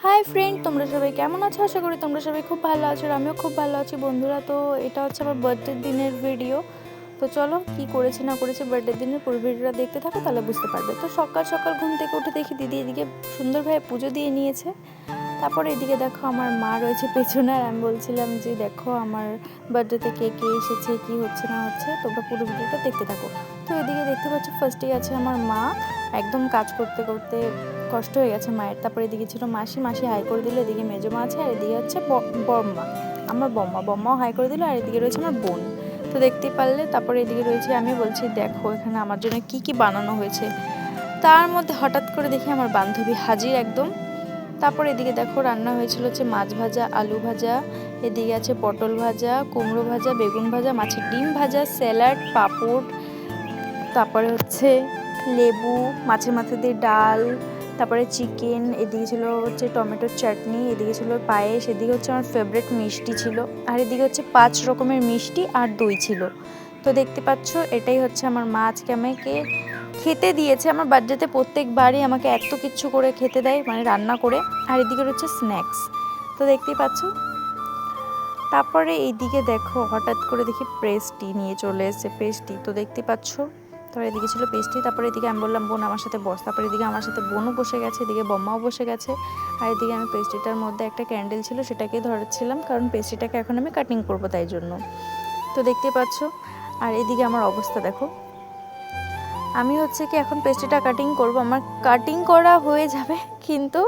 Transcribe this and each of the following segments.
Hi friend, তোমরা সবাই কেমন আছো? আশা করি তোমরা সবাই খুব ভালো আছো আর আমিও খুব ভালো আছি বন্ধুরা। তো এটা হচ্ছে আমার বার্থডের দিনের ভিডিও। তো চলো কি করেছি না করেছি বার্থডের দিনের পুরো ভিডিওটা দেখতে থাকো, তাহলে বুঝতে পারবে। তো সকাল সকাল ঘুম থেকে উঠে দেখি দিদি এদিকে সুন্দরভাবে পুজো দিয়ে নিয়েছে। তারপরে এদিকে দেখো আমার মা রয়েছে পেছনে, আর আমি বলছিলাম যে দেখো আমার বার্থডেতে কে কে এসেছে, কি হচ্ছে না হচ্ছে, তোমরা পুরো ভিডিওটা দেখতে থাকো। তো এদিকে দেখতে পাচ্ছ ফার্স্টেই আছে আমার মা, একদম কাজ করতে করতে কষ্ট হয়ে গেছে মায়ের। তারপরে এদিকে ছিল মাসি, মাসি হাই করে দিল। এদিকে মেজো মা আছে, আর এদিকে হচ্ছে বম্মা, আমার বম্মাও হাই করে দিল। আর এদিকে রয়েছে আমার বোন, তো দেখতেই পারলে। তারপরে এদিকে রয়েছে আমি, বলছি দেখো এখানে আমার জন্য কি কি বানানো হয়েছে। তার মধ্যে হঠাৎ করে দেখি আমার বান্ধবী হাজির একদম। তারপর এদিকে দেখো রান্না হয়েছিল হচ্ছে মাছ ভাজা, আলু ভাজা, এদিকে আছে পটল ভাজা, কুমড়ো ভাজা, বেগুন ভাজা, মাছের ডিম ভাজা, স্যালাড, পাঁপড়, তারপরে হচ্ছে লেবু, মাছের মাথা দিয়ে ডাল, তারপরে চিকেন, এদিকে ছিল হচ্ছে টমেটোর চাটনি, এদিকে ছিল পায়েস, এদিকে হচ্ছে আমার ফেভারিট মিষ্টি ছিল, আর এদিকে হচ্ছে 5 রকমের মিষ্টি আর দই ছিল। তো দেখতে পাচ্ছ এটাই হচ্ছে আমার মা আজকে আমাকে খেতে দিয়েছে। আমার বার্থডেতে প্রত্যেকবারই আমাকে এত কিছু করে খেতে দেয়, মানে রান্না করে। আর এদিকে হচ্ছে স্ন্যাক্স, তো দেখতেই পাচ্ছ। তারপরে এইদিকে দেখো হঠাৎ করে দেখি পেস্ট্রি নিয়ে চলে এসেছে, পেস্ট্রি, তো দেখতে পাচ্ছ। তারপরে এদিকে ছিল পেস্ট্রি, তারপরে এদিকে আমি বললাম বোন আমার সাথে বস, তারপরে এদিকে আমার সাথে বোনও বসে গেছে, এদিকে বম্মাও বসে গেছে। আর এদিকে আমি পেস্ট্রিটার মধ্যে একটা ক্যান্ডেল ছিল সেটাকেই ধরাচ্ছিলাম, কারণ পেস্ট্রিটাকে এখন আমি কাটিং করবো তাই জন্য। তো দেখতে পাচ্ছ। আর এদিকে আমার অবস্থা দেখো, আমি হচ্ছে কি এখন পেস্ট্রিটা কাটিং করব, আমার কাটিং করা হয়ে যাবে, কিন্তু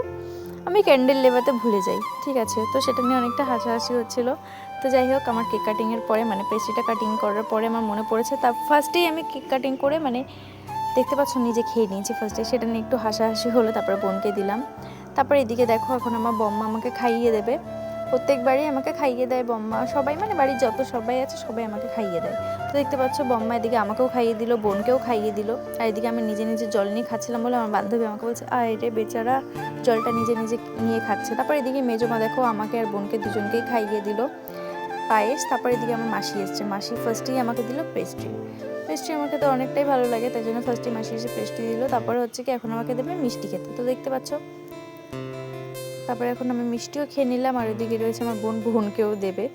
আমি ক্যান্ডেল লেবাতে ভুলে যাই, ঠিক আছে। তো সেটা নিয়ে অনেকটা হাসাহাসি হচ্ছিলো। তো যাই হোক, আমার কেক কাটিংয়ের পরে, মানে পেস্ট্রিটা কাটিং করার পরে আমার মনে পড়েছে, তা ফার্স্টেই আমি কেক কাটিং করে, মানে দেখতে পাচ্ছ নিজে খেয়ে নিয়েছি ফার্স্টে, সেটা নিয়ে একটু হাসাহাসি হলো। তারপরে বোনকে দিলাম। তারপরে এদিকে দেখো এখন আমার বম্মা আমাকে খাইয়ে দেবে, প্রত্যেকবারই আমাকে খাইয়ে দেয় বম্মা, সবাই মানে বাড়ির যত সবাই আছে সবাই আমাকে খাইয়ে দেয়। তো দেখতে পাচ্ছ বম্মা এদিকে আমাকেও খাইয়ে দিল, বোনকেও খাইয়ে দিল। আর এদিকে আমি নিজে নিজে জল নিয়ে খাচ্ছিলাম বলে আমার বান্ধবী আমাকে বলছে আয় রে বেচারা, জলটা নিজে নিজে নিয়ে খাচ্ছে। তারপর এদিকে মেজমা দেখো আমাকে আর বোনকে দুজনকেই খাইয়ে দিল পায়েস। তারপর এদিকে আমার মাসি এসছে, মাসি ফার্স্টেই আমাকে দিল পেস্ট্রি। পেস্ট্রি আমার খেতে অনেকটাই ভালো লাগে, তাই জন্য ফার্স্টে মাসি এসে পেস্ট্রি দিল। তারপরে হচ্ছে কি এখন আমাকে দেবে মিষ্টি খেতে, তো দেখতে পাচ্ছ। তারপরে এখন আমি মিষ্টিও খেয়ে নিলাম, আর এদিকে রয়েছে আমার বোনকেও দেবে।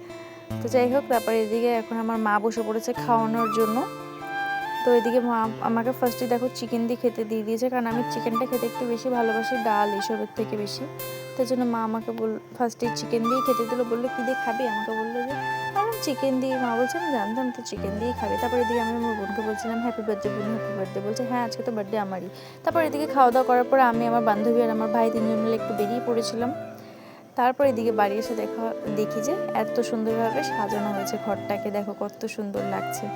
তো যাই হোক, তারপরে এদিকে এখন আমার মা বসে পড়েছে খাওয়ানোর জন্য। তো এদিকে মা আমাকে ফার্স্টে দেখো চিকেন দিয়ে খেতে দিয়ে দিয়েছে, কারণ আমি চিকেনটা খেতে একটু বেশি ভালোবাসি ডাল এসবের থেকে বেশি। তাই জন্য মা আমাকে ফার্স্টে চিকেন দিয়ে খেতে দিল, বললো কী দিয়ে খাবি, আমাকে বললো যে আমি চিকেন দিয়ে। মা বলছে আমি জানতাম তো চিকেন দিয়েই খাবি। তারপরে এদিকে আমি আমার বোনকে বলছিলাম হ্যাপি বার্থডে বোন, হ্যাপি বার্থডে, বলছে হ্যাঁ আজকে তো বার্থডে আমারই। তারপর এদিকে খাওয়া দাওয়া করার পরে আমি, আমার বান্ধবী আর আমার ভাই তিনজন মিলে একটু বেরিয়ে পড়েছিলাম। তারপর এদিকে বাড়ি এসে দেখি যে এত সুন্দরভাবে সাজানো হয়েছে ঘরটাকে, দেখো কত সুন্দর লাগছে।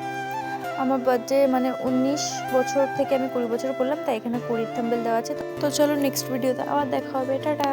আমার বার্থডে মানে 19 বছর থেকে আমি 20 বছর করলাম, তাই এখানে 20 থাম্বেল দেওয়া আছে। তো চলো নেক্সট ভিডিওতে আবার দেখা হবে, টাটা।